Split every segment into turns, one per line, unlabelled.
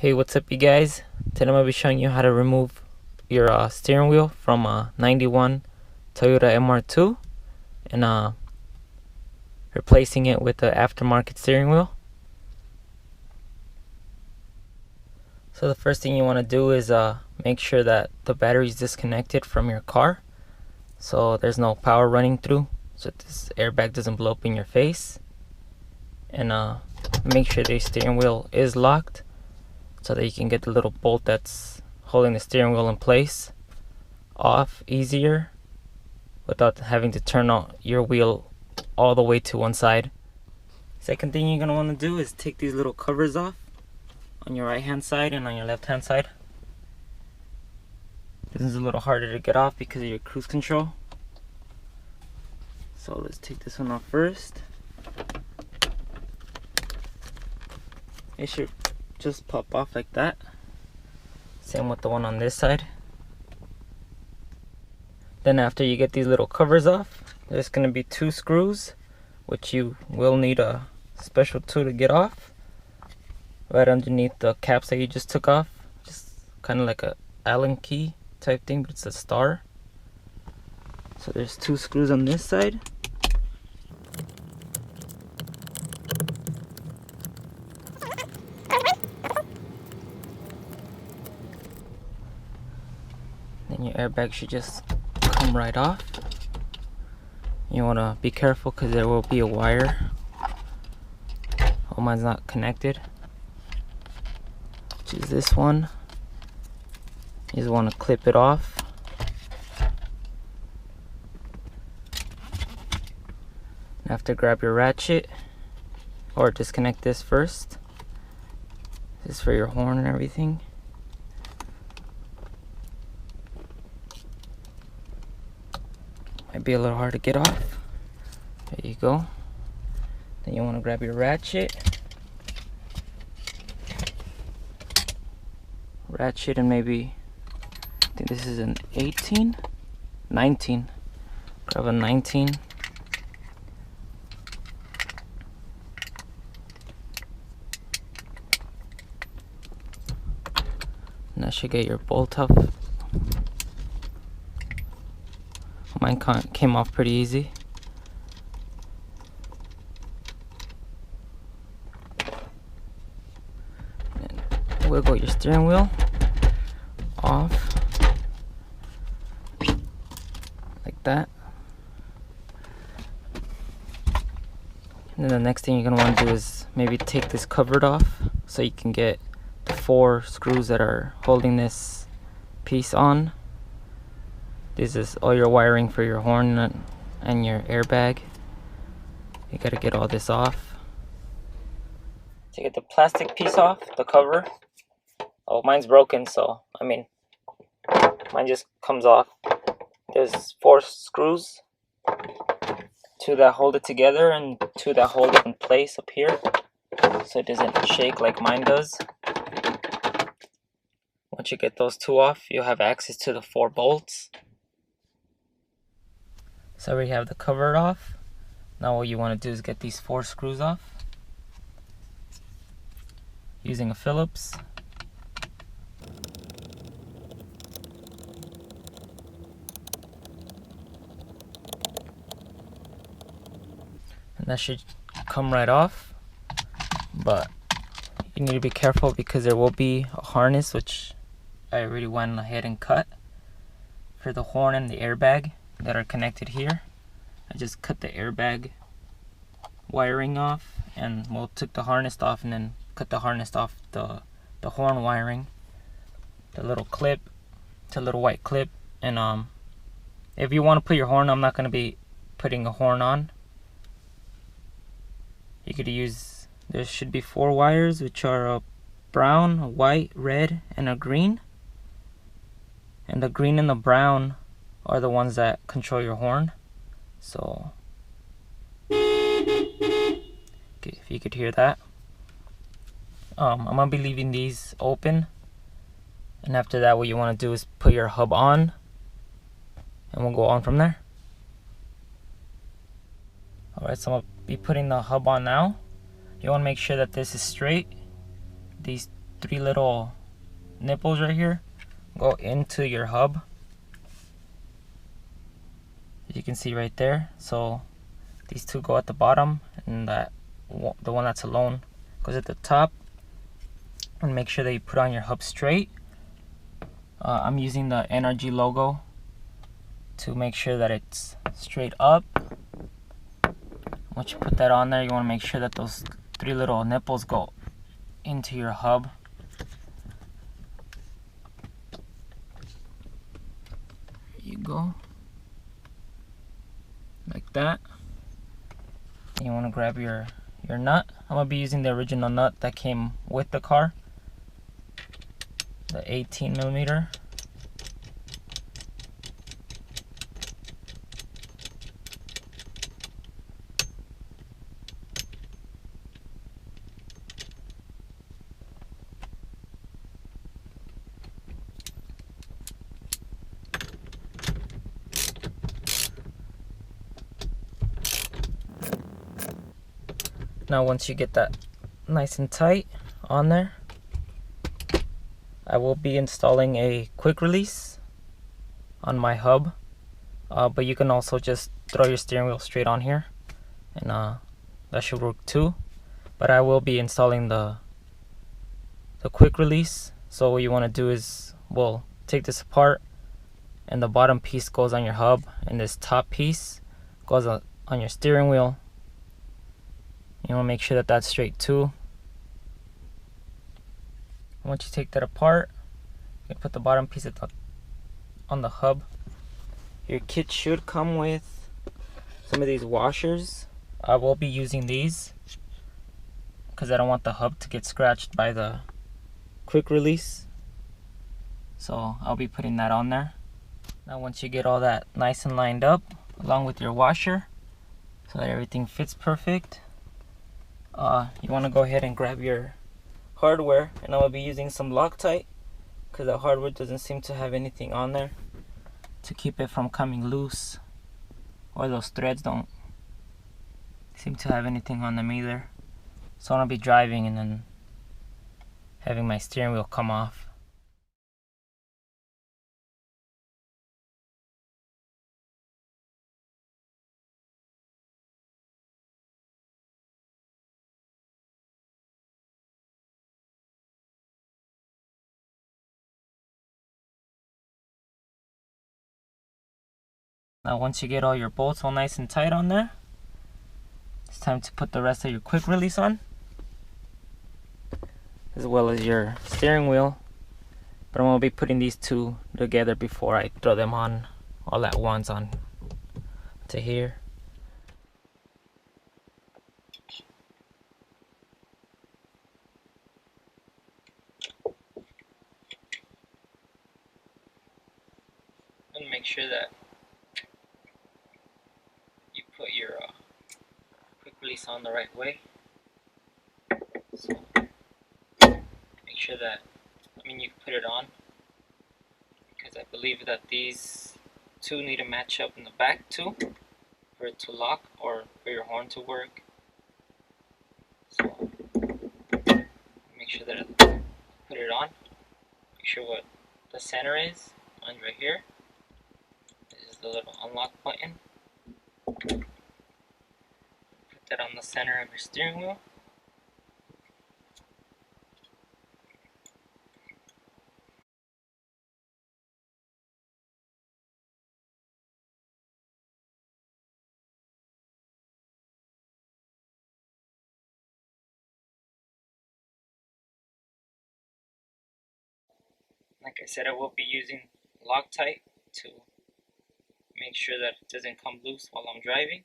Hey, what's up you guys? Today I'm going to be showing you how to remove your steering wheel from a 91 Toyota MR2 and replacing it with the aftermarket steering wheel. So the first thing you want to do is make sure that the battery is disconnected from your car, so there's no power running through, so this airbag doesn't blow up in your face. And make sure the steering wheel is locked, so that you can get the little bolt that's holding the steering wheel in place off easier without having to turn on your wheel all the way to one side. Second thing you're going to want to do is take these little covers off on your right hand side and on your left hand side. This is a little harder to get off because of your cruise control. So let's take this one off first. It should just pop off like that. Same with the one on this side. Then after you get these little covers off, there's going to be two screws, which you will need a special tool to get off, right underneath the caps that you just took off. Just kind of like a Allen key type thing, but it's a star. So there's two screws on this side. Then your airbag should just come right off. You want to be careful because there will be a wire. Oh, mine's not connected, which is this one. You just want to clip it off. You have to grab your ratchet or disconnect this first. This is for your horn and everything. Might be a little hard to get off. There you go. Then you want to grab your ratchet. And maybe, I think this is an 18? 19. Grab a 19. And that should get your bolt off. Mine came off pretty easy. And wiggle your steering wheel off like that. And then the next thing you're going to want to do is maybe take this cover off so you can get the 4 screws that are holding this piece on. This is all your wiring for your horn and your airbag. You gotta get all this off. To get the plastic piece off, the cover. Oh, mine's broken, so mine just comes off. There's 4 screws, 2 that hold it together and 2 that hold it in place up here, so it doesn't shake like mine does. Once you get those 2 off, you'll have access to the 4 bolts. So we have the cover off. Now what you want to do is get these 4 screws off using a Phillips. And that should come right off, but you need to be careful because there will be a harness, which I already went ahead and cut for the horn and the airbag that are connected here. I just cut the airbag wiring off and took the harness off, and then cut the harness off the horn wiring. The little clip, it's a little white clip. And if you want to put your horn, I'm not going to be putting a horn on. You could use, there should be 4 wires, which are a brown, a white, red, and a green. And the green and the brown are the ones that control your horn. So okay, if you could hear that. I'm gonna be leaving these open, and after that what you want to do is put your hub on, and we'll go on from there. Alright, so I'm gonna be putting the hub on now. You want to make sure that this is straight. These three little nipples right here go into your hub. As you can see right there. So these two go at the bottom, and the one that's alone goes at the top. And make sure that you put on your hub straight. I'm using the NRG logo to make sure that it's straight up. Once you put that on there, you want to make sure that those three little nipples go into your hub. There you go. Like that. You want to grab your nut. I'm going to be using the original nut that came with the car. The 18mm. Now once you get that nice and tight on there, I will be installing a quick release on my hub, but you can also just throw your steering wheel straight on here, and that should work too. But I will be installing the quick release. So what you want to do is, we'll take this apart, and the bottom piece goes on your hub, and this top piece goes on your steering wheel. You want to make sure that that's straight too. Once you take that apart, you can put the bottom piece on the hub. Your kit should come with some of these washers. I will be using these because I don't want the hub to get scratched by the quick release. So I'll be putting that on there. Now once you get all that nice and lined up along with your washer so that everything fits perfect, you want to go ahead and grab your hardware, and I'm going to be using some Loctite because the hardware doesn't seem to have anything on there to keep it from coming loose, or those threads don't seem to have anything on them either. So I'm going to be driving and then having my steering wheel come off. Now once you get all your bolts all nice and tight on there, it's time to put the rest of your quick release on, as well as your steering wheel. But I'm going to be putting these two together before I throw them on all at once on to here. And make sure that you put your quick release on the right way. So make sure that, you can put it on, because I believe that these two need to match up in the back too for it to lock, or for your horn to work. So make sure that put it on. Make sure what the center is on right here. This is the little unlock button. Put that on the center of your steering wheel. Like I said, I will be using Loctite to make sure that it doesn't come loose while I'm driving.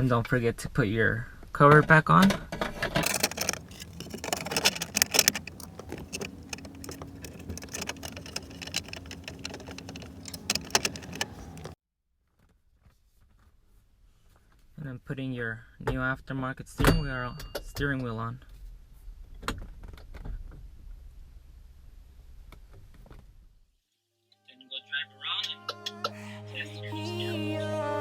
And don't forget to put your cover back on. And then putting your new aftermarket steering wheel on. Then you go drive around and test your new steering wheel.